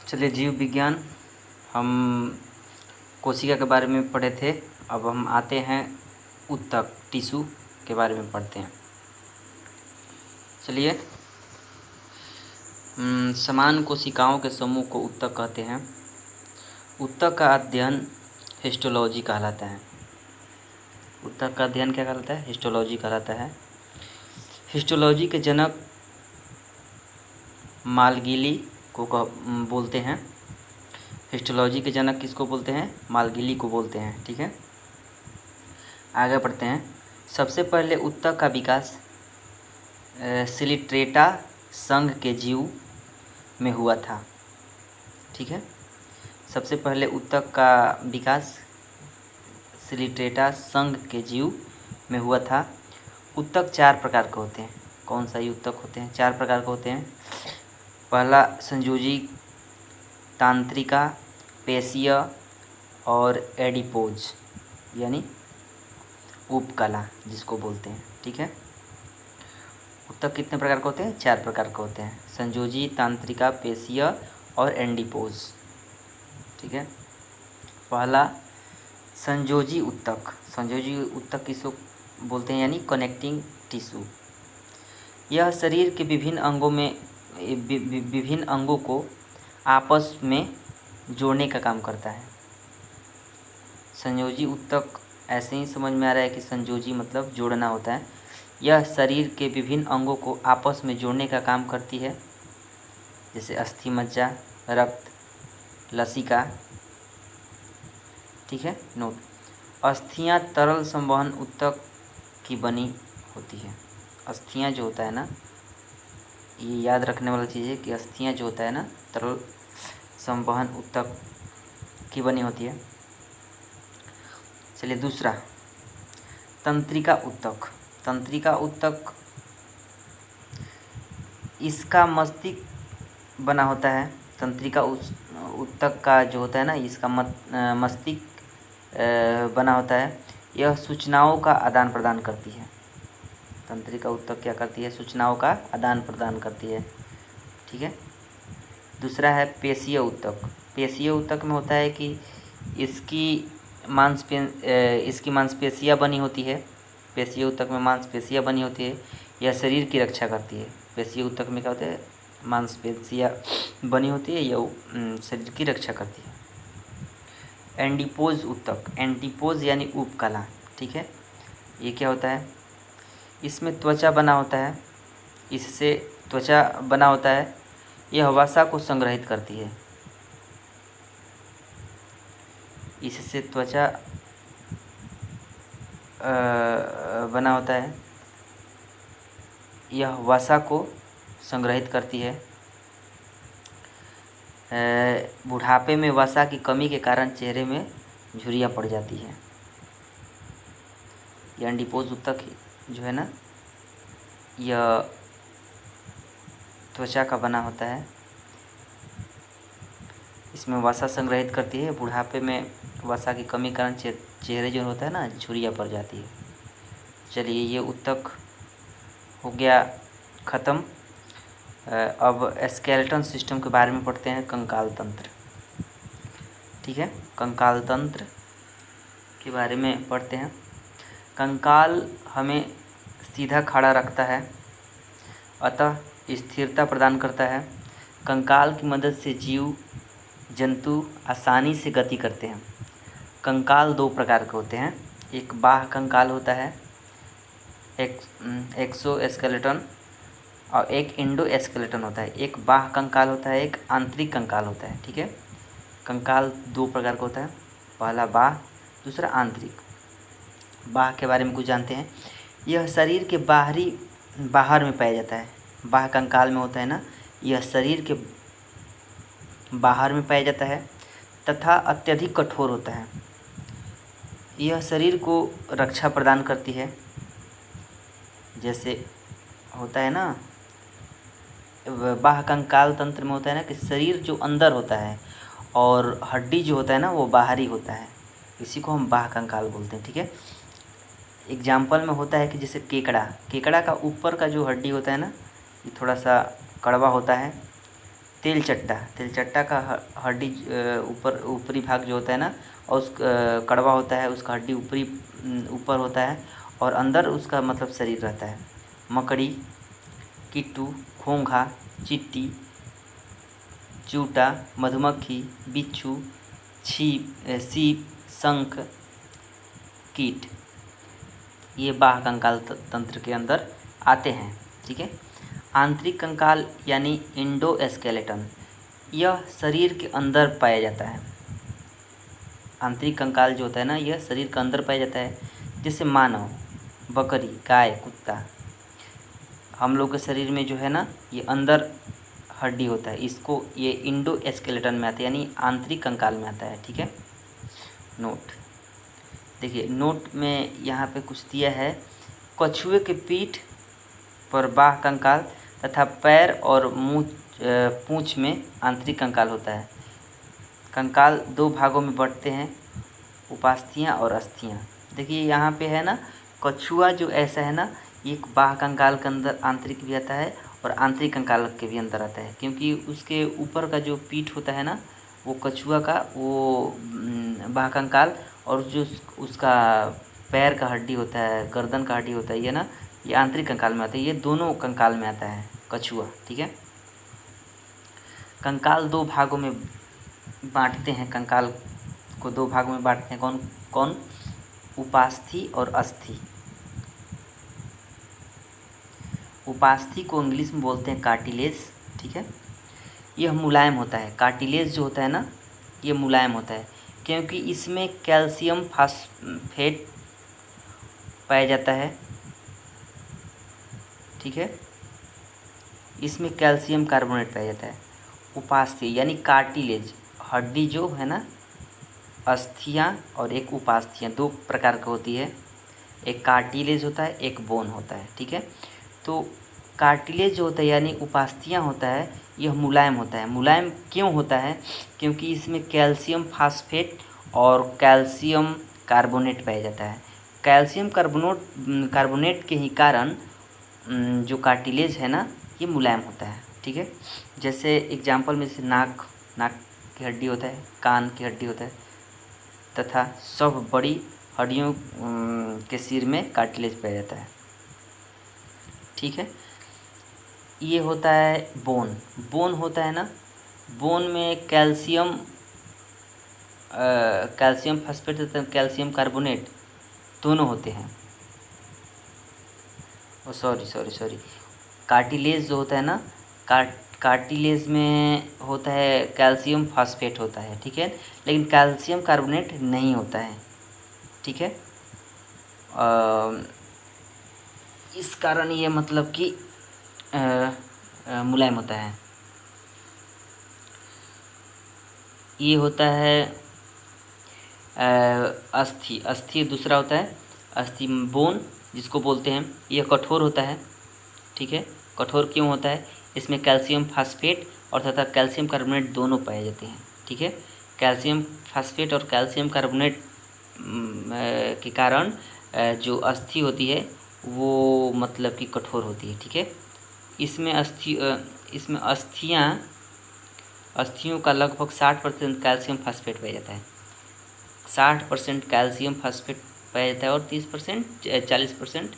चलिए, जीव विज्ञान हम कोशिका के बारे में पढ़े थे। अब हम आते हैं ऊतक टिश्यू के बारे में पढ़ते हैं। चलिए, समान कोशिकाओं के समूह को ऊतक कहते हैं। ऊतक का अध्ययन हिस्टोलॉजी कहलाता है। ऊतक का अध्ययन क्या कहलाता है? हिस्टोलॉजी कहलाता है। हिस्टोलॉजी के जनक मालगिली को बोलते हैं। हिस्टोलॉजी के जनक किसको बोलते हैं? मालगिली को बोलते हैं। ठीक है, आगे बढ़ते हैं। सबसे पहले ऊतक का विकास सिलिट्रेटा संघ के जीव में हुआ था। ठीक है, सबसे पहले ऊतक का विकास सिलिट्रेटा संघ के जीव में हुआ था। ऊतक 4 प्रकार के होते हैं। कौन सा ये ऊतक होते हैं? 4 प्रकार के होते हैं। पहला संयोजी, तांत्रिका, पेशीय और एडिपोज यानी उपकला जिसको बोलते हैं। ठीक है, ऊतक कितने प्रकार के होते हैं? 4 प्रकार के होते हैं। संयोजी, तांत्रिका, पेशीय और एडिपोज। ठीक है, पहला संयोजी ऊतक। संयोजी ऊतक किसको बोलते हैं? यानी कनेक्टिंग टिश्यू। यह शरीर के विभिन्न अंगों को आपस में जोड़ने का काम करता है। संयोजी ऊतक ऐसे ही समझ में आ रहा है कि संयोजी मतलब जोड़ना होता है। यह शरीर के विभिन्न अंगों को आपस में जोड़ने का काम करती है, जैसे अस्थि मज्जा, रक्त, लसिका। ठीक है, नोट, अस्थियां तरल संवहन ऊतक की बनी होती है। अस्थियां जो होता है ना, ये याद रखने वाली चीज़ है कि अस्थियां जो होता है ना, तरल संवहन ऊतक की बनी होती है। चलिए, दूसरा तंत्रिका ऊतक। तंत्रिका ऊतक, इसका मस्तिष्क बना होता है। तंत्रिका ऊतक का जो होता है ना, इसका मस्तिष्क बना होता है। यह सूचनाओं का आदान प्रदान करती है। तंत्रिका ऊतक क्या करती है? सूचनाओं का आदान प्रदान करती है। ठीक है, दूसरा है पेशीय ऊतक। पेशीय ऊतक में होता है कि इसकी मांसपेशियाँ बनी होती है। पेशीय ऊतक में मांसपेशियाँ बनी होती है। यह शरीर की रक्षा करती है। पेशीय ऊतक में क्या होता है? मांसपेशियाँ बनी होती है, यह शरीर की रक्षा करती है। एंडीपोज ऊतक। एंटीपोज यानी उपकला। ठीक है, ये क्या होता है? इसमें त्वचा बना होता है। इससे त्वचा बना होता है। यह वसा को संग्रहित करती है। इससे त्वचा बना होता है। यह वसा को संग्रहित करती है। बुढ़ापे में वसा की कमी के कारण चेहरे में झुर्रियाँ पड़ जाती है। यह एंडीपोज ऊतक जो है ना, यह त्वचा का बना होता है। इसमें वसा संग्रहित करती है। बुढ़ापे में वसा की कमी के कारण चेहरे जो होता है ना, झुर्रियाँ पड़ जाती है। चलिए, ये ऊतक हो गया ख़त्म। अब स्केलेटन सिस्टम के बारे में पढ़ते हैं। कंकाल तंत्र। ठीक है, कंकाल तंत्र के बारे में पढ़ते हैं। कंकाल हमें सीधा खड़ा रखता है, अतः स्थिरता प्रदान करता है। कंकाल की मदद से जीव जंतु आसानी से गति करते हैं। कंकाल 2 प्रकार के होते हैं। एक बाह्य कंकाल होता है, एक्सोस्केलेटन, और एक एंडोस्केलेटन होता है। एक बाह्य कंकाल होता है, एक आंतरिक कंकाल होता है। ठीक है, कंकाल 2 प्रकार का होता है, पहला बाह्य, दूसरा आंतरिक। बाह्य के बारे में कुछ जानते हैं। यह शरीर के बाहर में पाया जाता है। बाह्य कंकाल में होता है ना, यह शरीर के बाहर में पाया जाता है तथा अत्यधिक कठोर होता है। यह शरीर को रक्षा प्रदान करती है। जैसे होता है ना, बाह्य कंकाल तंत्र में होता है ना कि शरीर जो अंदर होता है और हड्डी जो होता है ना, वो बाहरी होता है। इसी को हम बाह्य कंकाल बोलते हैं। ठीक है, एग्जाम्पल में होता है कि जैसे केकड़ा का ऊपर का जो हड्डी होता है ना, ये थोड़ा सा कड़वा होता है, तेलचट्टा, तेलचट्टा का हड्डी ऊपर ऊपरी भाग जो होता है ना, और उस कड़वा होता है, उसका हड्डी ऊपरी ऊपर होता है और अंदर उसका मतलब शरीर रहता है। मकड़ी, किट्टू, घोंघा, चींटी, चूटा, मधुमक्खी, बिच्छू, सीप, शंख, कीट, ये बाह्य कंकाल तंत्र के अंदर आते हैं। ठीक है। आंतरिक कंकाल यानी इंडोस्केलेटन, यह शरीर के अंदर पाया जाता है। आंतरिक कंकाल जो होता है ना, यह शरीर के अंदर पाया जाता है। जैसे मानव, बकरी, गाय, कुत्ता, हम लोग के शरीर में जो है ना, ये अंदर हड्डी होता है, इसको ये इंडोस्केलेटन में आता है, यानी आंतरिक कंकाल में आता है। ठीक है। नोट देखिए, नोट में यहाँ पे कुछ दिया है। कछुए के पीठ पर बाह्य कंकाल तथा पैर और मुँह पूँछ में आंतरिक कंकाल होता है। कंकाल दो भागों में बंटते हैं, उपास्थियाँ और अस्थियाँ। देखिए यहाँ पे है ना, कछुआ जो ऐसा है ना, ये बाह्य कंकाल के अंदर आंतरिक भी आता है और आंतरिक कंकाल के भी अंदर आता है, क्योंकि उसके ऊपर का जो पीठ होता है ना, वो कछुआ का वो बाह्य कंकाल, और जो उसका पैर का हड्डी होता है, गर्दन का हड्डी होता है, ये ना, ये आंतरिक कंकाल में आता है। ये दोनों कंकाल में आता है कछुआ। ठीक है। कंकाल दो भागों में बांटते हैं, कंकाल को दो भागों में बांटते हैं। कौन कौन? उपास्थि और अस्थि। उपास्थि को इंग्लिश में बोलते हैं कार्टिलेज। ठीक है। यह मुलायम होता है। कार्टिलेज जो होता है ना, ये मुलायम होता है, क्योंकि इसमें कैल्शियम फास्फेट पाया जाता है। ठीक है। इसमें कैल्शियम कार्बोनेट पाया जाता है। उपास्थि यानी कार्टिलेज, हड्डी जो है ना, अस्थियाँ और एक उपास्थियाँ, दो प्रकार की होती है। एक कार्टिलेज होता है, एक बोन होता है। ठीक है। तो कार्टिलेज जो होता है यानी उपास्थियाँ होता है, यह मुलायम होता है। मुलायम क्यों होता है? क्योंकि इसमें कैल्शियम फास्फेट और कैल्शियम कार्बोनेट पाया जाता है। कैल्शियम कार्बोनेट के ही कारण जो कार्टिलेज है ना, ये मुलायम होता है। ठीक है। जैसे एग्जाम्पल में, जैसे नाक की हड्डी होता है, कान की हड्डी होता है, तथा सब बड़ी हड्डियों के सिर में कार्टिलेज पाया जाता है। ठीक है। ये होता है बोन। बोन होता है ना, बोन में कैल्शियम फास्फेट तथा कैल्शियम कार्बोनेट दोनों होते हैं। सॉरी, कार्टिलेज जो होता है ना, कार्टिलेज में होता है कैल्शियम फास्फेट होता है। ठीक है। लेकिन कैल्शियम कार्बोनेट नहीं होता है। ठीक है। इस कारण ये मतलब कि मुलायम होता है। ये होता है अस्थि दूसरा होता है। अस्थि बोन जिसको बोलते हैं, यह कठोर होता है। ठीक है। कठोर क्यों होता है? इसमें कैल्शियम फास्फेट और तथा कैल्शियम कार्बोनेट दोनों पाए जाते हैं। ठीक है। कैल्शियम फास्फेट और कैल्शियम कार्बोनेट के कारण जो अस्थि होती है वो मतलब कि कठोर होती है। ठीक है। इसमें अस्थियों का लगभग 60% कैल्शियम फास्फेट पाया जाता है। 60% कैल्शियम फास्फेट पाया जाता है और 40%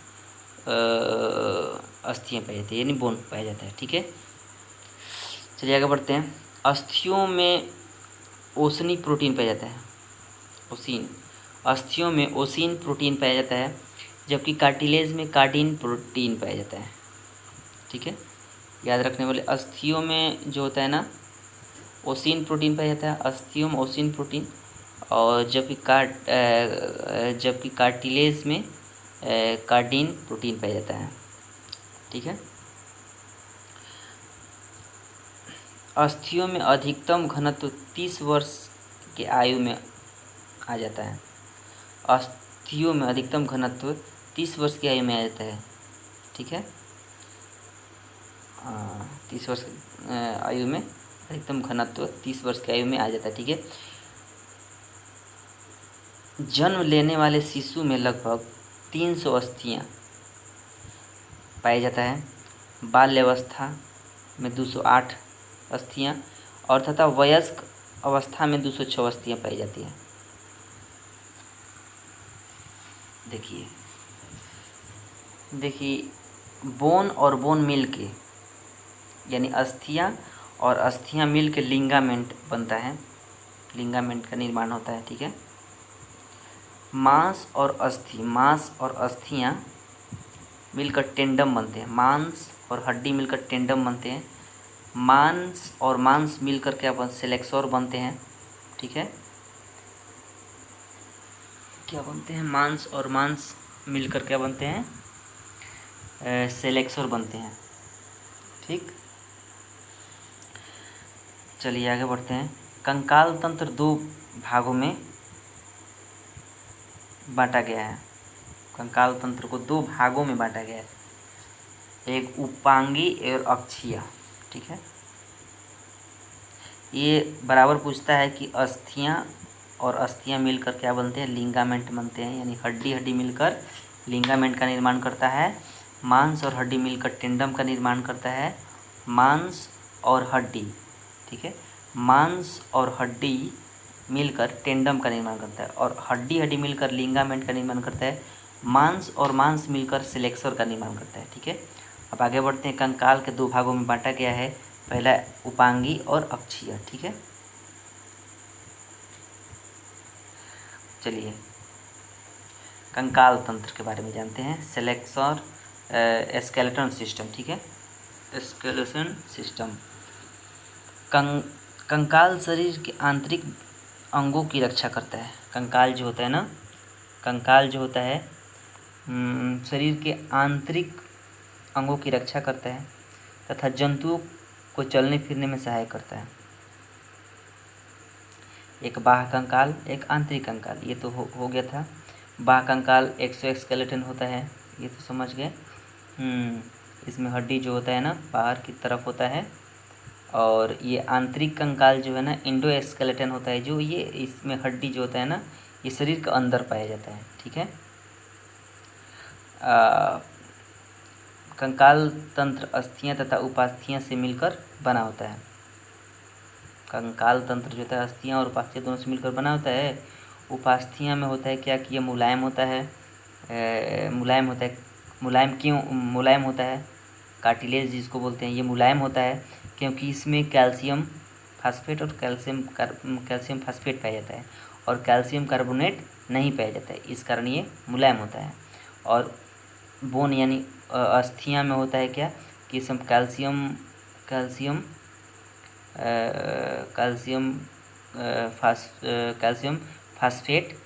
अस्थियाँ पाई जाती है, यानी बोन पाया जाता है। ठीक है। चलिए आगे बढ़ते हैं। अस्थियों में ओसनी प्रोटीन पाया जाता है। अस्थियों में ओसिन प्रोटीन पाया जाता है, जबकि कार्टिलेज में कार्डिन प्रोटीन पाया जाता है। ठीक है। याद रखने वाले, अस्थियों में जो होता है ना, ओसिन प्रोटीन पाया जाता है, अस्थियों में ओसिन प्रोटीन, और जबकि कार्टिलेज में कार्डिन प्रोटीन पाया जाता है। ठीक है। अस्थियों में अधिकतम घनत्व 30 वर्ष की आयु में आ जाता है। अस्थियों में अधिकतम घनत्व 30 वर्ष की आयु में आ जाता है। ठीक है। 30 वर्ष आयु में अधिकतम घनत्व 30 वर्ष की आयु में आ जाता है। ठीक है। जन्म लेने वाले शिशु में लगभग 300 अस्थियाँ पाया जाता है। बाल्यावस्था में 208 अस्थियाँ और तथा वयस्क अवस्था में 206 अस्थियाँ पाई जाती हैं। देखिए बोन और बोन मिल के यानी अस्थियाँ और अस्थियाँ मिल के लिंगामेंट बनता है, लिंगामेंट का निर्माण होता है। ठीक है, मांस और अस्थियाँ मिलकर टेंडम बनते हैं, मांस और हड्डी मिलकर टेंडम बनते हैं, मांस और मांस मिलकर क्या सेलेक्सोर बनते हैं। ठीक है, क्या बनते हैं, मांस और मांस मिलकर क्या बनते हैं, सेलेक्सोर बनते हैं। ठीक, चलिए आगे बढ़ते हैं। कंकाल तंत्र 2 भागों में बांटा गया है। कंकाल तंत्र को 2 भागों में बांटा गया है, एक उपांगी और अक्षीय। ठीक है, ये बराबर पूछता है कि अस्थियाँ और अस्थियाँ मिलकर क्या बनते हैं, लिंगामेंट बनते हैं, यानी हड्डी मिलकर लिंगामेंट का निर्माण करता है, मांस और हड्डी मिलकर टेंडम का निर्माण करता है, मांस और हड्डी। ठीक है, मांस और हड्डी मिलकर टेंडम का निर्माण करता है और हड्डी मिलकर लिंगामेंट का निर्माण करता है, मांस और मांस मिलकर सिलेक्सर का निर्माण करता है। ठीक है, अब आगे बढ़ते हैं। कंकाल के 2 भागों में बांटा गया है, पहला उपांगी और अक्षीय। ठीक है, चलिए कंकाल तंत्र के बारे में जानते हैं। सेलेक्सर स्केलेटन सिस्टम। ठीक है, स्केलेटन सिस्टम। कंकाल शरीर के आंतरिक अंगों की रक्षा करता है। कंकाल जो होता है ना, कंकाल जो होता है शरीर के आंतरिक अंगों की रक्षा करता है तथा जंतुओं को चलने फिरने में सहायक करता है। एक बाह्य कंकाल, एक आंतरिक कंकाल, ये तो हो गया था। बाह्य कंकाल एक्सोस्केलेटन होता है, ये तो समझ गए। इसमें हड्डी जो होता है ना बाहर की तरफ होता है, और ये आंतरिक कंकाल जो है ना इंडोस्केलेटन होता है, जो ये इसमें हड्डी जो होता है ना ये शरीर के अंदर पाया जाता है। ठीक है, कंकाल तंत्र अस्थियां तथा उपास्थियां से मिलकर बना होता है। कंकाल तंत्र जो होता है अस्थियां और उपास्थियां दोनों से मिलकर बना होता है। उपास्थियां में होता है क्या कि ये मुलायम होता है, मुलायम क्यों मुलायम होता है, कार्टिलेज जिसको बोलते हैं, ये मुलायम होता है क्योंकि इसमें कैल्शियम फास्फेट और कैल्शियम फास्फेट पाया जाता है और कैल्शियम कार्बोनेट नहीं पाया जाता है, इस कारण ये मुलायम होता है। और बोन यानी अस्थियां में होता है क्या कि इसमें कैल्शियम फास्फेट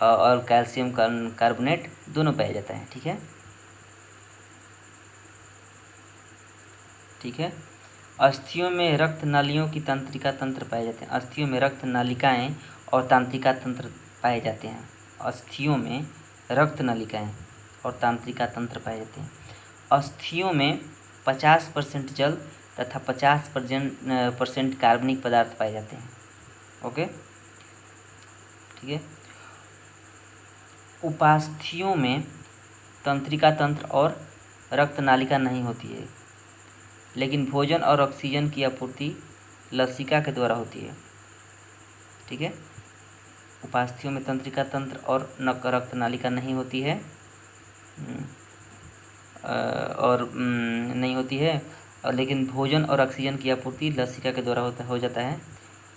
और कैल्शियम कार्बोनेट दोनों पाया जाता है। ठीक है, ठीक है। अस्थियों में रक्त नालियों की तंत्रिका तंत्र पाए जाते हैं। अस्थियों में रक्त नालिकाएं और तंत्रिका तंत्र पाए जाते हैं। अस्थियों में रक्त नालिकाएं और तंत्रिका तंत्र पाए जाते हैं। अस्थियों में 50% जल तथा 50% कार्बनिक पदार्थ पाए जाते हैं। ओके, ठीक है। उपास्थियों में तंत्रिका तंत्र और रक्त नालिका नहीं होती है, लेकिन भोजन और ऑक्सीजन की आपूर्ति लसिका के द्वारा होती है। ठीक है, उपास्थियों में तंत्रिका तंत्र और रक्त नालिका नहीं होती है नहीं होती है, लेकिन भोजन और ऑक्सीजन की आपूर्ति लसिका के द्वारा हो जाता है।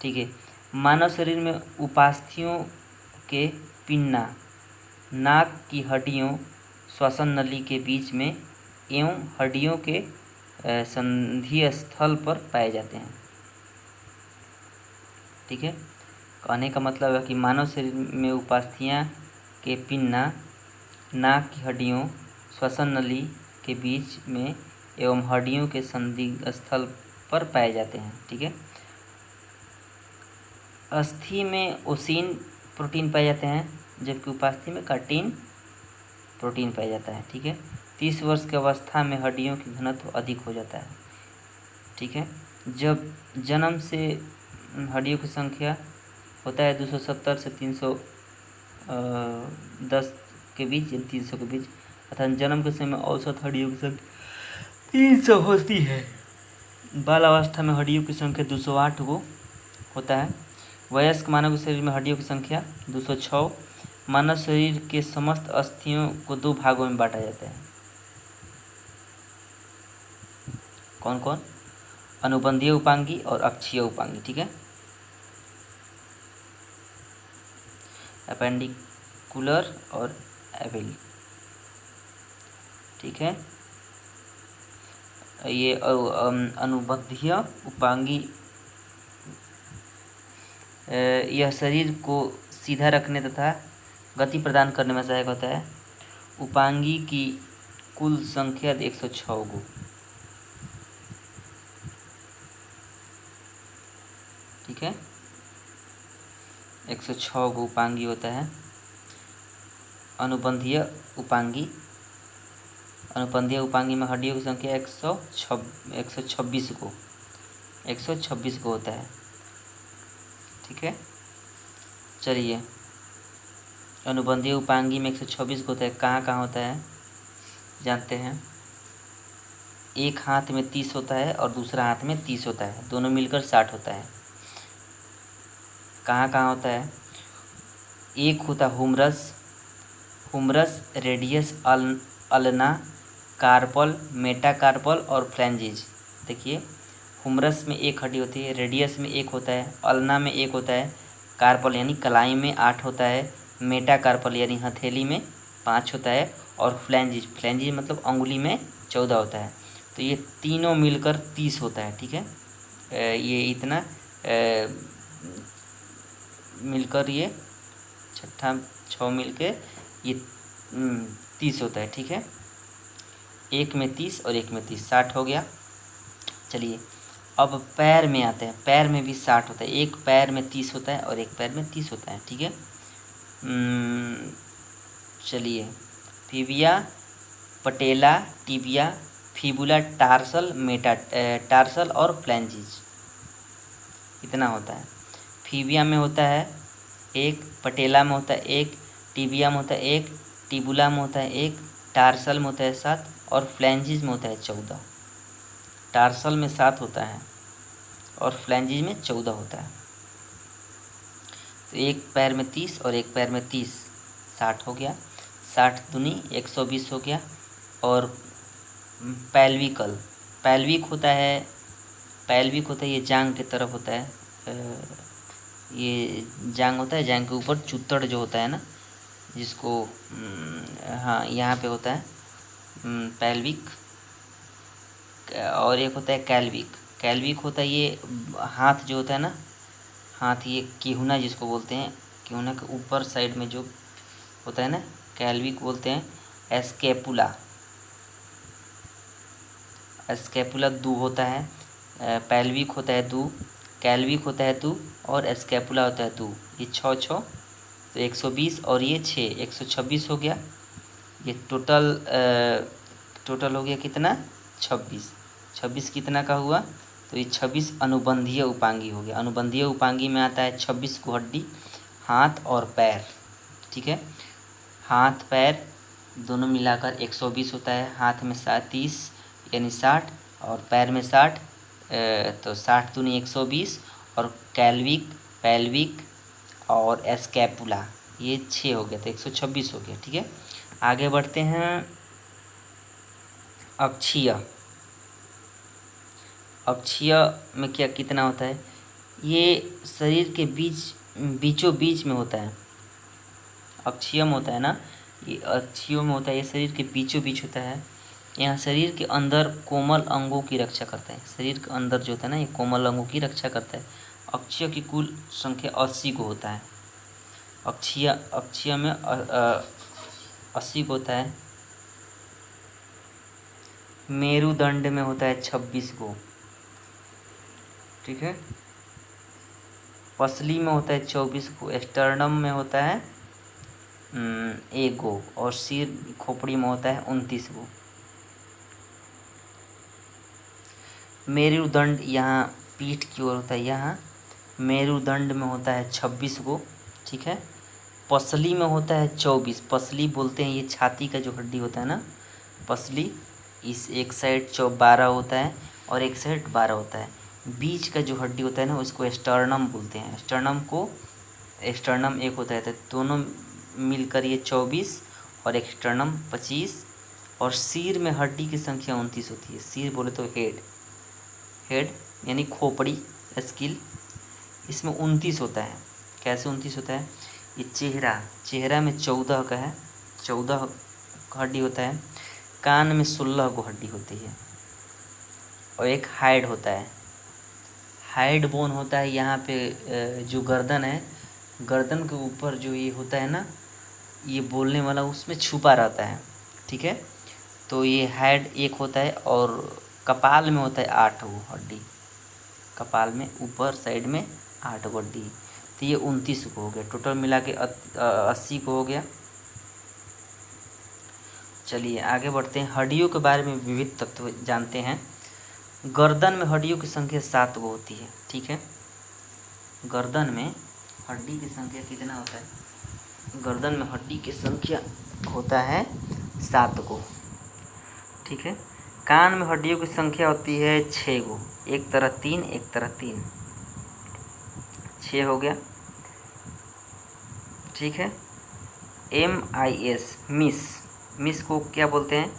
ठीक है, मानव शरीर में उपास्थियों के पिन्ना, नाक की हड्डियों, श्वसन नली के बीच में एवं हड्डियों के संधि स्थल पर पाए जाते हैं। ठीक है, कहने का मतलब है कि मानव शरीर में उपास्थियां के पिन्ना, नाक की हड्डियों, श्वसन नली के बीच में एवं हड्डियों के संधि स्थल पर पाए जाते हैं। ठीक है, अस्थि में ओसिन प्रोटीन पाए जाते हैं, जबकि उपास्थि में कार्टिन प्रोटीन पाया जाता है। ठीक है, 30 वर्ष की अवस्था में हड्डियों की घनत्व अधिक हो जाता है। ठीक है, जब जन्म से हड्डियों की संख्या होता है 270 से 310 के बीच, 300 के बीच, अर्थात जन्म के समय औसत हड्डियों की संख्या 300 होती है। बाल अवस्था में हड्डियों की संख्या 208 गो होता है। वयस्क मानव के शरीर में हड्डियों की संख्या 206। मानव शरीर के समस्त अस्थियों को 2 भागों में बांटा जाता है। कौन कौन? अनुबंधीय उपांगी और अक्षीय उपांगी। ठीक है, अपेंडिकुलर और एविल। ठीक है, ये अनुबंधीय उपांगी यह शरीर को सीधा रखने तथा गति प्रदान करने में सहायक होता है। उपांगी की कुल संख्या 106 गो। ठीक है, 106 गो उपांगी होता है। अनुबंधीय उपांगी में हड्डियों की संख्या 126 को 126 को होता है। ठीक है, चलिए, अनुबंधीय उपांगी में 126 को होता है। कहाँ कहाँ होता है जानते हैं। एक हाथ में 30 होता है और दूसरा हाथ में 30 होता है, दोनों मिलकर 60 होता है। कहाँ कहाँ होता है? एक होता humerus, radius, ulna, carpal, metacarpal और फ्लैंजिज। देखिए, हुमरस में एक हड्डी होती है, रेडियस में एक होता है, अल्ना में एक होता है, कार्पल यानी कलाई में 8 होता है, मेटाकार्पल यानी हथेली में 5 होता है और फ्लैंजिज मतलब अंगुली में 14 होता है। तो ये तीनों मिलकर 30 होता है। ठीक है, ये इतना मिलकर ये छठा 6 मिलके ये 30 होता है। ठीक है, एक में 30 और एक में 30, 60 हो गया। चलिए, अब पैर में आते हैं। पैर में भी 60 होता है। एक पैर में 30 होता है और एक पैर में 30 होता है। ठीक है, चलिए, फिबिया, पटेला, टिबिया, फिबुला, टार्सल और फ्लैंजिज, इतना होता है। फिबिया में होता है एक, पटेला में होता है एक, टिबिया में होता है एक, टिबुला में होता है एक, टार्सल में होता है 7 और फ्लैंजिज में होता है 14। टार्सल में 7 होता है और फ्लैंजिज में 14 होता है। तो एक पैर में 30 और एक पैर में 30, 60 हो गया। 60 दूनी 120 हो गया। और पैल्विक होता है, ये जांघ की तरफ होता है। ये जांघ होता है, जांघ के ऊपर चुत्तड़ जो होता है ना, जिसको हाँ यहाँ पे होता है पैल्विक। और एक होता है कैल्विक होता है ये हाथ जो होता है ना, हाथ, ये किहुना जिसको बोलते हैं, किहुना के ऊपर साइड में जो होता है ना, कैल्विक बोलते हैं। एस्केपुला 2 होता है, पैल्विक होता है 2, कैल्विक होता है 2 और एस्केपुला होता है 2। ये 6 तो 120 और ये 6, 126 हो गया। ये टोटल हो गया कितना? 26 कितना का हुआ? तो ये 26 अनुबंधीय उपांगी हो गया। अनुबंधीय उपांगी में आता है 26 को हड्डी, हाथ और पैर। ठीक है, हाथ पैर दोनों मिलाकर 120 होता है। हाथ में 30 यानी 60 और पैर में 60, तो 60 दूनी 120 और पैल्विक और एस्केपुला ये 6 हो गया, तो 126 हो गया। ठीक है, आगे बढ़ते हैं। अक्षीय में क्या कितना होता है? ये शरीर के बीचों बीच में होता है। अक्षीय में होता है ना, ये अक्षीय में होता है, ये शरीर के बीचों बीच होता है। यहाँ शरीर के अंदर कोमल अंगों की रक्षा करता है। शरीर के अंदर जो होता है ना, ये कोमल अंगों की रक्षा करता है। अक्षीय की कुल संख्या 80 को होता है। अक्षीय में 80 को होता है। मेरुदंड में होता है 26 को। ठीक है, पसली में होता है 24 को, स्टर्नम में होता है 1 गो और सिर खोपड़ी में होता है 29 गो। मेरुदंड यहाँ पीठ की ओर होता है, यहाँ मेरुदंड में होता है 26 गो। ठीक है, पसली में होता है 24। पसली बोलते हैं ये छाती का जो हड्डी होता है ना, पसली, इस एक साइड 12 होता है और एक साइड 12 होता है। बीच का जो हड्डी होता है ना उसको स्टर्नम बोलते हैं। स्टर्नम एक होता है, तो दोनों मिलकर ये 24 और एक्सटर्नम 25। और सिर में हड्डी की संख्या 29 होती है। सिर बोले तो हेड यानी खोपड़ी, स्किल, इसमें 29 होता है। कैसे 29 होता है? ये चेहरा में 14 का है, 14 हड्डी होता है। कान में 16 को हड्डी होती है। और एक हाइड होता है, हाइड बोन होता है यहाँ पे। जो गर्दन है, गर्दन के ऊपर जो ये होता है ना, ये बोलने वाला उसमें छुपा रहता है। ठीक है, तो ये हेड एक होता है। और कपाल में होता है 8 वो हड्डी, कपाल में ऊपर साइड में 8 हड्डी। तो ये 29 को हो गया, टोटल मिला के 80 को हो गया। चलिए आगे बढ़ते हैं। हड्डियों के बारे में विविध तत्व जानते हैं। गर्दन में हड्डियों की संख्या 7 को होती है। ठीक है, गर्दन में हड्डी की संख्या कितना होता है? गर्दन में हड्डी की संख्या होता है 7 को। ठीक है, कान में हड्डियों की संख्या होती है 6 को, एक तरह 3 एक तरह 3, 6 हो गया। ठीक है, MIS मिस को क्या बोलते हैं?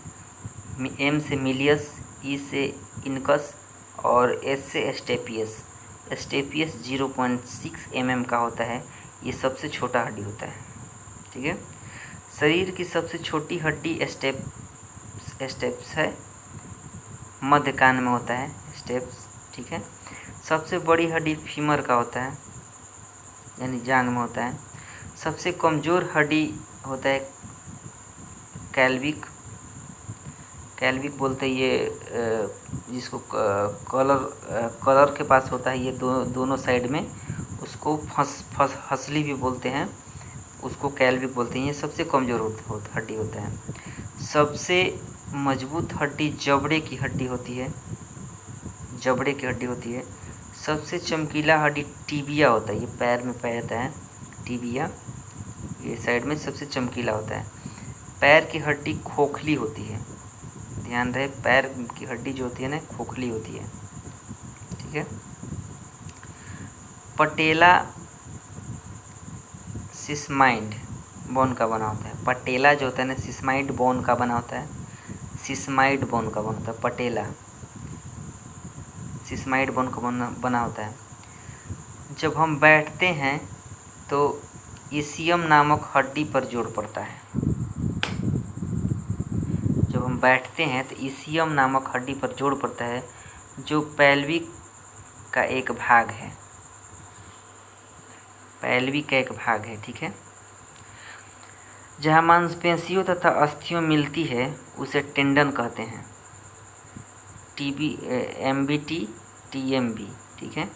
M से मिलियस, E से इनकस और S से स्टेपियस। स्टेपियस 0.6 mm का होता है। ये सबसे छोटा हड्डी होता है। ठीक है, शरीर की सबसे छोटी हड्डी स्टेप्स है, मध्य कान में होता है स्टेप्स। ठीक है, सबसे बड़ी हड्डी फीमर का होता है, यानी जांघ में होता है। सबसे कमज़ोर हड्डी होता है कैल्विक बोलते हैं। ये जिसको कलर के पास होता है, ये दोनों साइड में, उसको हंसली भी बोलते हैं, उसको कैल्विक बोलते हैं। ये सबसे कमज़ोर हड्डी होता है। सबसे मजबूत हड्डी जबड़े की हड्डी होती है, जबड़े की हड्डी होती है। सबसे चमकीला हड्डी टीबिया होता है, ये पैर में पाया जाता है टीबिया, ये साइड में सबसे चमकीला होता है। पैर की हड्डी खोखली होती है, ध्यान रहे, पैर की हड्डी जो होती है ना खोखली होती है। ठीक है, पटेला सिस्माइड बोन का बना होता है। पटेला जो होता है ना सिस्माइड बोन का बना होता है, सिस्माइड बोन का बना होता है पटेला, सिस्माइड बोन का बना होता है। जब हम बैठते हैं तो इसियम नामक हड्डी पर जोर पड़ता है। जब हम बैठते हैं तो इसियम नामक हड्डी पर जोर पड़ता है, जो पैल्विक का एक भाग है, पैल्विक का एक भाग है। ठीक है, जहाँ मांसपेशियों तथा अस्थियों मिलती है उसे टेंडन कहते हैं, MBT TMB। ठीक है,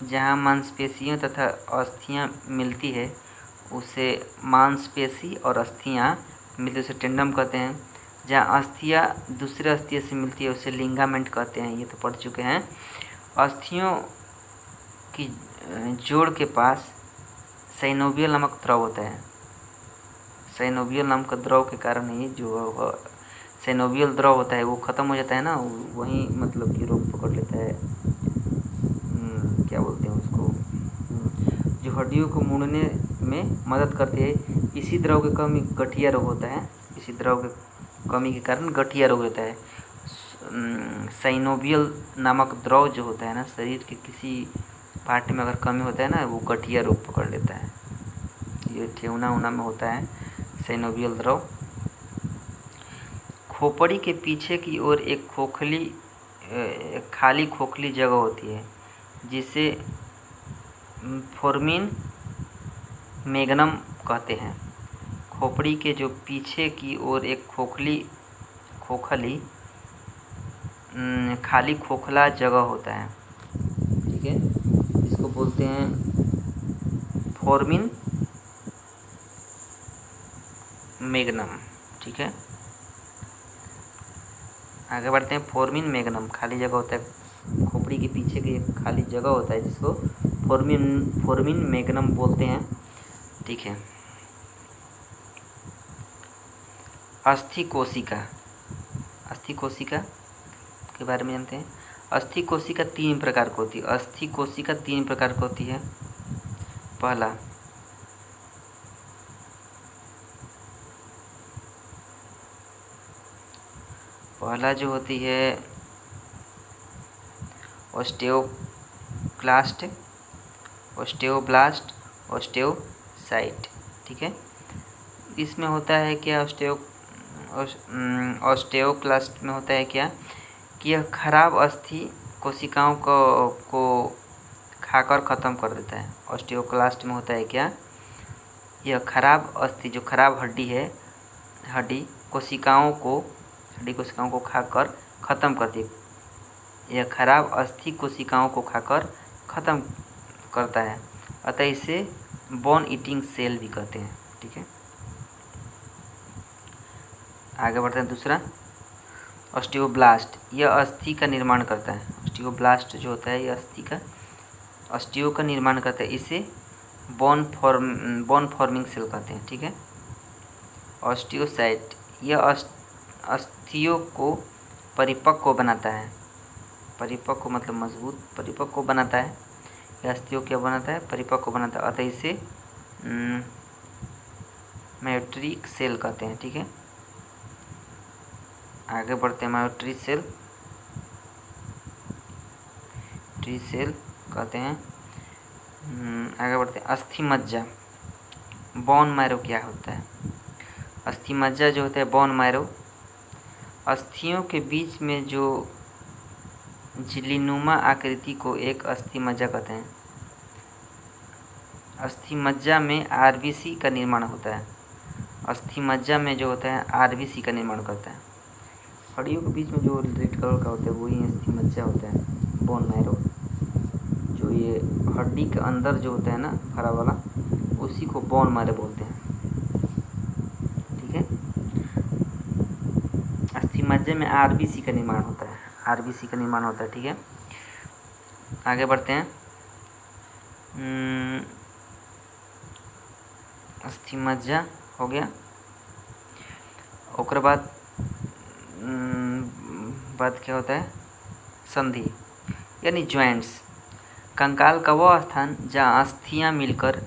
जहाँ मांसपेशियों तथा अस्थियाँ मिलती है उसे मांसपेशी और अस्थियाँ मिलती उसे टेंडम कहते हैं। जहाँ अस्थियाँ दूसरे अस्थियों से मिलती है उसे लिंगामेंट कहते हैं, ये तो पढ़ चुके हैं। अस्थियों की जोड़ के पास साइनोवियल नामक द्रव होता है। साइनोवियल नाम का द्रव के कारण ये जो साइनोवियल द्रव होता है वो ख़त्म हो जाता है ना, वहीं मतलब कि रोग पकड़ लेता है। क्या बोलते हैं उसको, जो हड्डियों को मुड़ने में मदद करती है। इसी द्रव की कमी गठिया रोग होता है, इसी द्रव की कमी के कारण गठिया रोग होता है। साइनोवियल नामक द्रव जो होता है ना, शरीर के किसी पार्ट में अगर कमी होता है ना, वो गठिया रोग पकड़ लेता है। ये ठेवना उना में होता है साइनोवियल द्रव। खोपड़ी के पीछे की ओर एक खाली खोखली जगह होती है जिसे फोर्मिन मैग्नम कहते हैं। खोपड़ी के जो पीछे की ओर एक खाली खोखला जगह होता है। ठीक है, इसको बोलते हैं फोर्मिन मैग्नम। ठीक है, आगे बढ़ते हैं। फोर्मिन मैग्नम खाली जगह होता है, खोपड़ी के पीछे की एक खाली जगह होता है जिसको फोर्मिन मैग्नम बोलते हैं। ठीक है, अस्थि अस्थि कोशिका के बारे में जानते हैं। अस्थि कोशिका 3 प्रकार की होती है। अस्थि कोशिका 3 प्रकार की होती है। पहला जो होती है ऑस्टियोक्लास्ट, ऑस्टियोब्लास्ट, ऑस्टियोसाइट। ठीक है, इसमें होता है क्या, ऑस्टियोक्लास्ट में होता है क्या कि यह खराब अस्थि कोशिकाओं को खाकर ख़त्म कर देता है। ऑस्टियोक्लास्ट में होता है क्या, यह खराब अस्थि, जो खराब हड्डी है, हड्डी कोशिकाओं को खाकर ख़त्म कर दी। यह खराब अस्थि कोशिकाओं को खाकर ख़त्म करता है, अतः इसे बोन ईटिंग सेल भी कहते हैं। ठीक है, आगे बढ़ते हैं। दूसरा ऑस्टियोब्लास्ट, यह अस्थि का निर्माण करता है। ऑस्टियोब्लास्ट जो होता है, यह अस्थियों का निर्माण करता है, इसे बोन फॉर्मिंग सेल कहते हैं। ठीक है, ऑस्टियोसाइट, यह अस्थियों को परिपक्व बनाता है। परिपक्व मतलब मजबूत, परिपक्व बनाता है। यह अस्थियों क्या बनाता है, परिपक्व बनाता है, अतः इसे मायोट्रिक सेल कहते हैं। ठीक है, आगे बढ़ते हैं। मायोट्रिक सेल, ट्री सेल कहते हैं। आगे बढ़ते हैं। अस्थि मज्जा, बोन मैरो क्या होता है। अस्थि मज्जा जो होता है, बोन मैरो, अस्थियों के बीच में जो झिल्लीनुमा आकृति को एक अस्थि मज्जा कहते हैं। अस्थि मज्जा में आरबीसी का निर्माण होता है। अस्थि मज्जा में जो होता है आरबीसी का निर्माण करता है। हड्डियों के बीच में जो रेड कलर का होता है वही अस्थि मज्जा होता है, बोन मैरो। जो ये हड्डी के अंदर जो होता है ना हरा वाला, उसी को बोन मैरो बोलते हैं। ठीक है, अस्थि मज्जे में आरबीसी का निर्माण होता है, आरबीसी का निर्माण होता है। ठीक है, आगे बढ़ते हैं। अस्थि मज्जा हो गया। ओकर बाद क्या होता है, संधि यानी ज्वाइंट्स। कंकाल का वह स्थान जहाँ अस्थियाँ मिलकर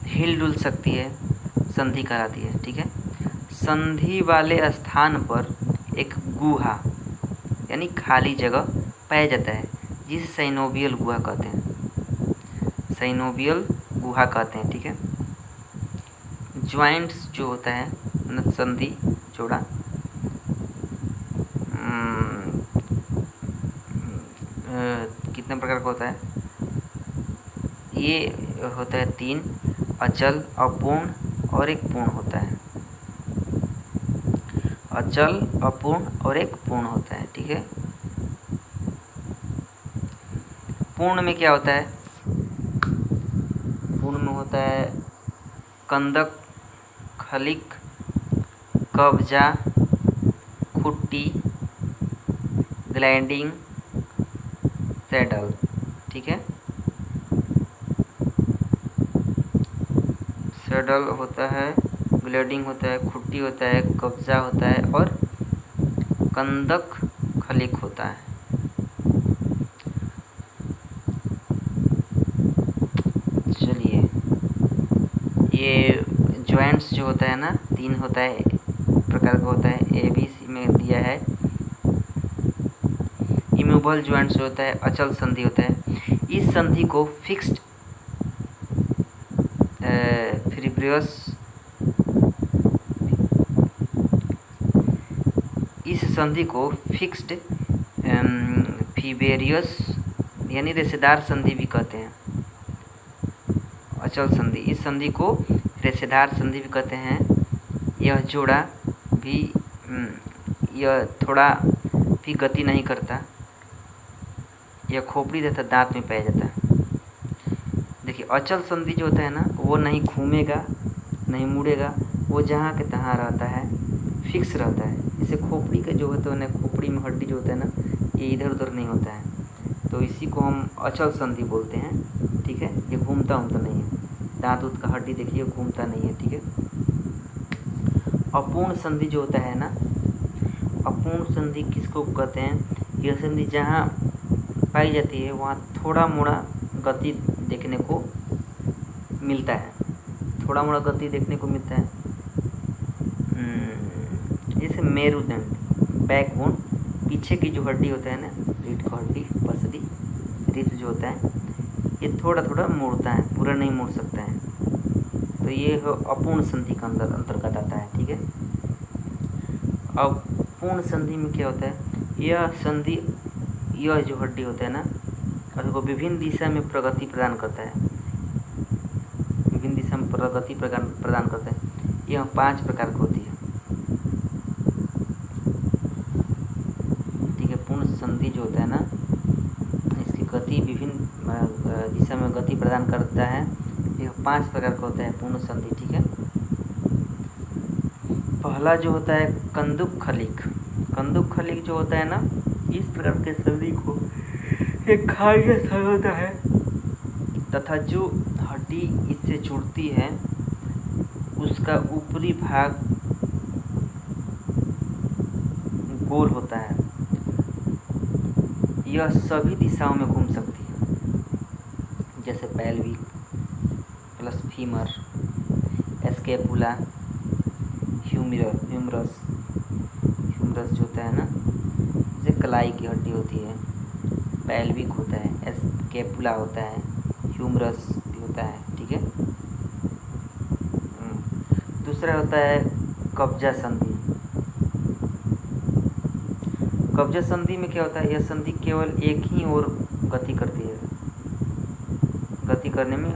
हिलडुल सकती है, संधि कहलाती है। ठीक है, संधि वाले स्थान पर एक गुहा यानी खाली जगह पाया जाता है, जिसे साइनोवियल गुहा कहते हैं। साइनोवियल गुहा कहते हैं। ठीक है, ज्वाइंट्स जो होता है, संधि जोड़ा, कितने प्रकार का होता है, ये होता है 3, अचल, अपूर्ण और एक पूर्ण होता है। अचल, अपूर्ण और एक पूर्ण होता है। ठीक है, पूर्ण में क्या होता है, पूर्ण में होता है कंदक, खलिक, कब्जा, खुट्टी, ग्लैंडिंग, सैडल। ठीक है, सैडल होता है, ग्लैंडिंग होता है, खुट्टी होता है, कब्जा होता है और कंदक खलिक होता है। चलिए, ये जॉइंट्स जो होता है ना 3 होता है, प्रकार का होता है, ए बी सी में दिया है। इमूवेबल जॉइंट्स होता है, अचल संधि होता है। इस संधि को फिक्स्ड फिब्रियस, इस संधि को फिक्स्ड फिब्रियस यानी रेशेदार संधि भी कहते हैं। अचल संधि, इस संधि को रेशेदार संधि भी कहते हैं। यह जोड़ा भी यह थोड़ा भी गति नहीं करता। यह खोपड़ी तथा दांत में पाया जाता है। देखिए, अचल संधि जो होता है ना, वो नहीं घूमेगा, नहीं मुड़ेगा, वो जहाँ के तहाँ रहता है, फिक्स रहता है। जैसे खोपड़ी का जो होता है ना, खोपड़ी में हड्डी जो होता है ना, ये इधर उधर नहीं होता है, तो इसी को हम अचल संधि बोलते हैं। ठीक है, ये घूमता नहीं है। दांत उत का हड्डी देखिए घूमता नहीं है। ठीक है, अपूर्ण संधि जो होता है ना, अपूर्ण संधि किसको कहते हैं? यह संधि जहाँ पाई जाती है वहाँ थोड़ा मोड़ा गति देखने को मिलता है, थोड़ा मोड़ा गति देखने को मिलता है। जैसे मेरुदंड, बैकबोन, पीछे की जो हड्डी होता है ना, रीढ़ की हड्डी, पसली, रीढ़ जो होता है, ये थोड़ा थोड़ा मुड़ता है, पूरा नहीं मुड़ सकता है, तो ये अपूर्ण संधि का अंतर्गत आता है। ठीक है। अब पूर्ण संधि में क्या होता है? यह संधि, यह जो हड्डी होता है ना, उसको विभिन्न दिशा में प्रगति प्रदान करता है, विभिन्न दिशा में प्रगति प्रदान करता है। यह 5 प्रकार की होती है। ठीक है। पूर्ण संधि जो होता है ना, इसकी गति विभिन्न दिशा में गति प्रदान करता है। यह 5 प्रकार का होता है पूर्ण संधि। ठीक है। पहला जो होता है कंदुक खलिक। कंदुक खलिक जो होता है ना, इस प्रकार के संधि को एक खाद्य स्थल होता है तथा जो हड्डी इससे जुड़ती है उसका ऊपरी भाग गोल होता है। यह सभी दिशाओं में घूम सकती है, जैसे pelvic plus femur, scapula, humerus जो होता है ना, जैसे कलाई की हड्डी होती है, पेल्विक होता है, स्कैपुला होता है, ह्यूमरस भी होता है। ठीक है। दूसरा होता है कब्जा संधि। कब्जा संधि में क्या होता है? यह संधि केवल एक ही ओर गति करती है, गति करने में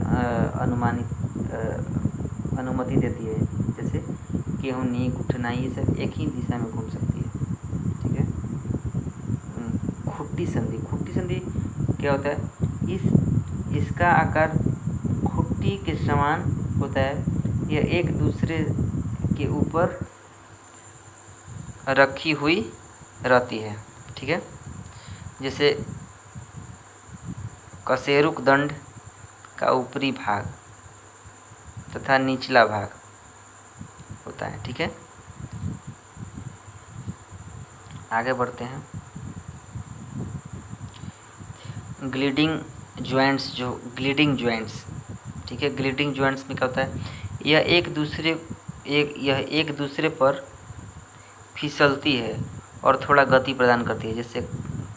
अनुमति देती है, जैसे केहूनी, गुठना, ये सब एक ही दिशा में घूम सकती है। ठीक है। खुट्टी संधि। खुट्टी संधि क्या होता है? इसका आकार खुट्टी के समान होता है। यह एक दूसरे के ऊपर रखी हुई रहती है। ठीक है। जैसे कशेरुक दंड का ऊपरी भाग तथा निचला भाग होता है। ठीक है। आगे बढ़ते हैं। ग्लीडिंग जॉइंट्स। ठीक है। ग्लीडिंग जॉइंट्स में क्या होता है? यह एक दूसरे पर फिसलती है और थोड़ा गति प्रदान करती है, जैसे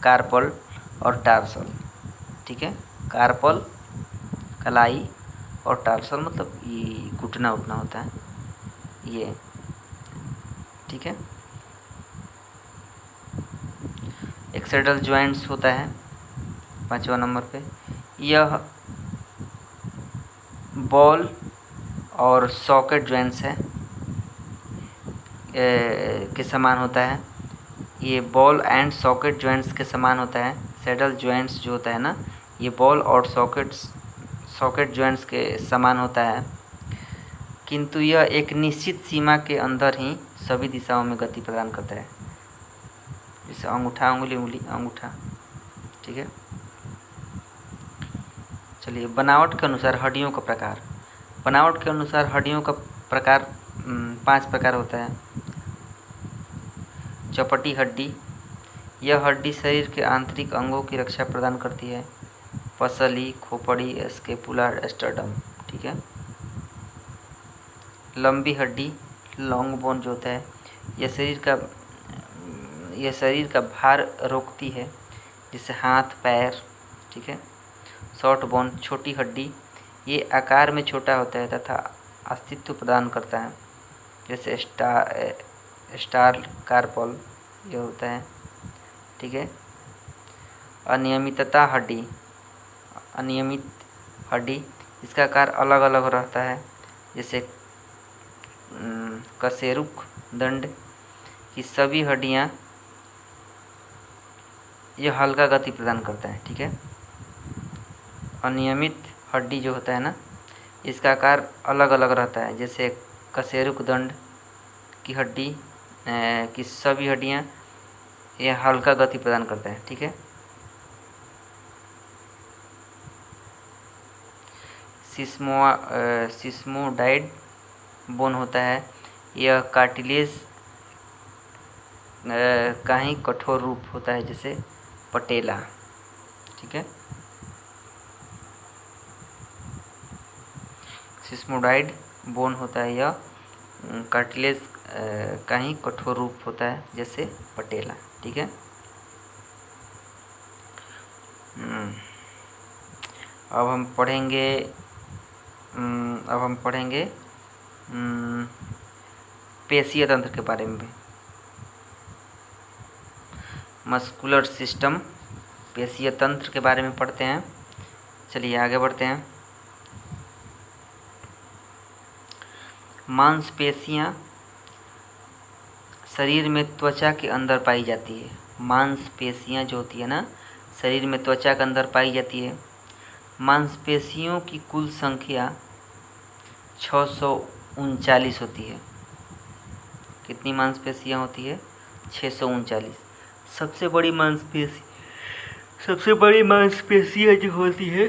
कार्पल और टार्सल। ठीक है। कार्पल कलाई और टार्सल मतलब ये घुटना उठना होता है ये। ठीक है। एक्सेडल जॉइंट्स होता है 5वां नंबर पे। यह बॉल और सॉकेट जॉइंट्स है के समान होता है। ये बॉल एंड सॉकेट जॉइंट्स के समान होता है। सैडल जॉइंट्स जो होता है ना, ये बॉल और सॉकेट जॉइंट्स के समान होता है, किंतु यह एक निश्चित सीमा के अंदर ही सभी दिशाओं में गति प्रदान करता है, जैसे अंगूठा, उंगली, अंगूठा। ठीक है। चलिए, बनावट के अनुसार हड्डियों का प्रकार। बनावट के अनुसार हड्डियों का प्रकार 5 प्रकार होता है। चपटी हड्डी। यह हड्डी शरीर के आंतरिक अंगों की रक्षा प्रदान करती है। पसली, खोपड़ी, स्कैपुला, स्टर्डम। ठीक है। लंबी हड्डी, लॉन्ग बोन जो होता है, यह शरीर का भार रोकती है, जैसे हाथ, पैर। ठीक है। शॉर्ट बोन, छोटी हड्डी, ये आकार में छोटा होता है तथा अस्तित्व प्रदान करता है, जैसे स्टार कार्पल ये होता है। ठीक है। अनियमित हड्डी, इसका आकार अलग अलग रहता है, जैसे कशेरुक दंड की सभी हड्डियाँ, यह हल्का गति प्रदान करता है। ठीक है। अनियमित हड्डी जो होता है ना, इसका आकार अलग अलग रहता है, जैसे कशेरुक दंड की हड्डी की सभी हड्डियाँ, यह हल्का गति प्रदान करता है। ठीक है। सिस्मोडाइड बोन होता है, यह कार्टिलेज का ही कठोर रूप होता है, जैसे पटेला। ठीक है। सिस्मोडाइड बोन होता है, यह कार्टिलेज का ही कठोर रूप होता है, जैसे पटेला। ठीक है। अब हम पढ़ेंगे पेशीय तंत्र के बारे में। मस्कुलर सिस्टम, पेशीय तंत्र के बारे में पढ़ते हैं। चलिए आगे बढ़ते हैं। मांसपेशियां शरीर में त्वचा के अंदर पाई जाती है। मांसपेशियां जो होती है ना, शरीर में त्वचा के अंदर पाई जाती है। मांसपेशियों की कुल संख्या 639 होती है। कितनी मांसपेशियां होती है? 639। सबसे बड़ी मांसपेशियां जो होती है,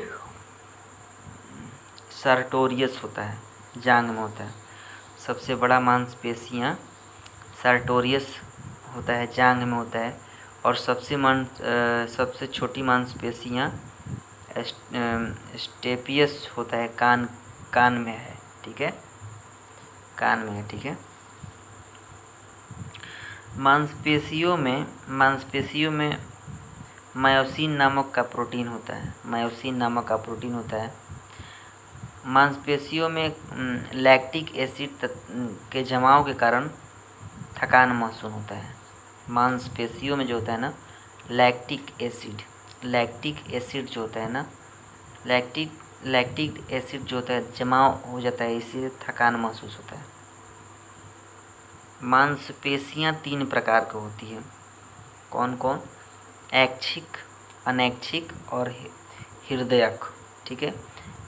सार्टोरियस होता है, जांघ में होता है। सबसे बड़ा मांसपेशियां सार्टोरियस होता है, जांघ में होता है। और सबसे छोटी मांसपेशियां स्टेपियस होता है, कान में है। ठीक है, कान में है। ठीक है। मांसपेशियों में मायोसिन नामक का प्रोटीन होता है। मांसपेशियों में लैक्टिक एसिड के जमाव के कारण थकान महसूस होता है। मांसपेशियों में जो होता है ना, लैक्टिक एसिड जो होता है ना, लैक्टिक एसिड जो होता है जमाव हो जाता है, इससे थकान महसूस होता है। मांसपेशियां 3 प्रकार की होती हैं। कौन कौन? ऐच्छिक, अनैच्छिक और हृदयक। ठीक है।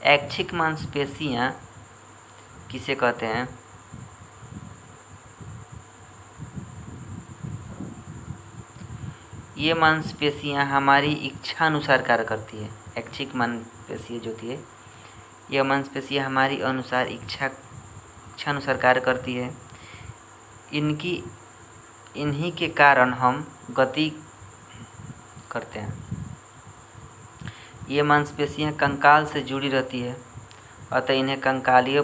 ऐच्छिक मांसपेशियां किसे कहते हैं? ये मांसपेशियां हमारी इच्छा अनुसार कार्य करती है। ऐच्छिक मांसपेशियां जो होती है, यह मांसपेशियां हमारी इच्छा अनुसार कार्य करती है। इन्हीं के कारण हम गति करते हैं। ये मांसपेशियां कंकाल से जुड़ी रहती है, अतः इन्हें कंकालीय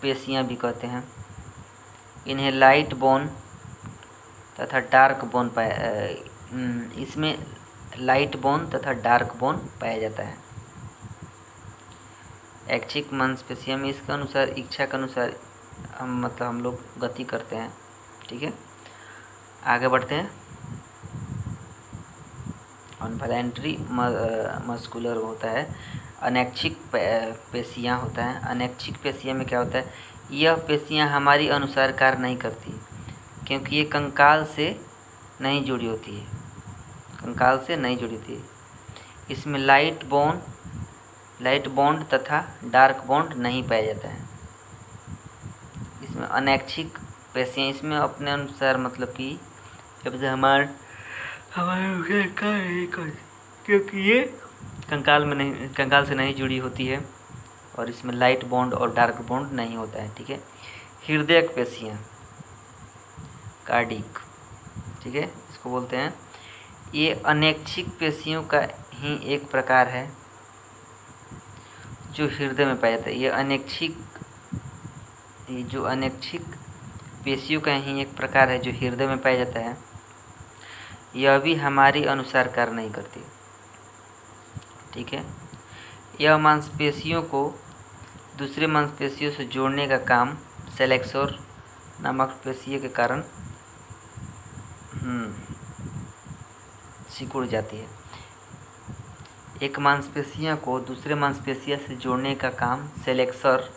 पेशियां भी कहते हैं। इन्हें लाइट बोन तथा डार्क बोन इसमें लाइट बोन तथा डार्क बोन पाया जाता है। ऐच्छिक मांसपेशियों में इसके अनुसार, इच्छा के अनुसार हम लोग गति करते हैं। ठीक है। आगे बढ़ते हैं। वॉलंटरी मस्कुलर होता है। अनैच्छिक पेशियां होता है। अनैच्छिक पेशियां में क्या होता है? यह पेशियां हमारी अनुसार कार्य नहीं करती, क्योंकि ये कंकाल से नहीं जुड़ी होती है। इसमें लाइट बॉन्ड तथा डार्क बॉन्ड नहीं पाया जाता है। इसमें अनैच्छिक पेशियां इसमें अपने अनुसार, मतलब कि जब से हमारे अनुसार कार्य नहीं करती, क्योंकि ये कंकाल से नहीं जुड़ी होती है, और इसमें लाइट बॉन्ड और डार्क बॉन्ड नहीं होता है। ठीक है। हृदयक पेशियां, कार्डिक, ठीक है, इसको बोलते हैं। ये अनैच्छिक पेशियों का ही एक प्रकार है जो हृदय में पाया जाता है। जो अनैच्छिक पेशियों का ही एक प्रकार है जो हृदय में पाया जाता है। यह भी हमारी अनुसार कार्य नहीं करती। ठीक है। यह मांसपेशियों को दूसरे मांसपेशियों से जोड़ने का काम सेलेक्सोर नामक पेशियों के कारण सिकुड़ जाती है। एक मांसपेशियों को दूसरे मांसपेशियों से जोड़ने का काम सेलेक्सर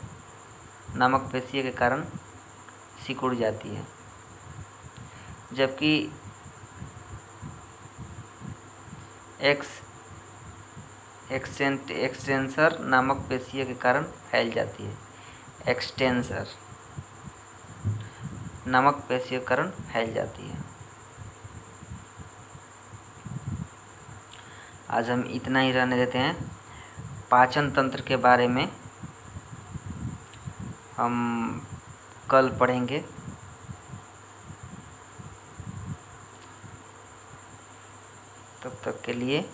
नामक पेशियों के कारण सिकुड़ जाती है, जबकि एक्सटेंसर नामक पेशियों के कारण फैल जाती है। एक्सटेंसर नामक पेशियों के कारण फैल जाती है। आज हम इतना ही रहने देते हैं। पाचन तंत्र के बारे में हम कल पढ़ेंगे। तक के लिए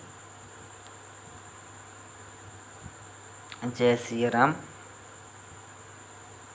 जय सिया राम।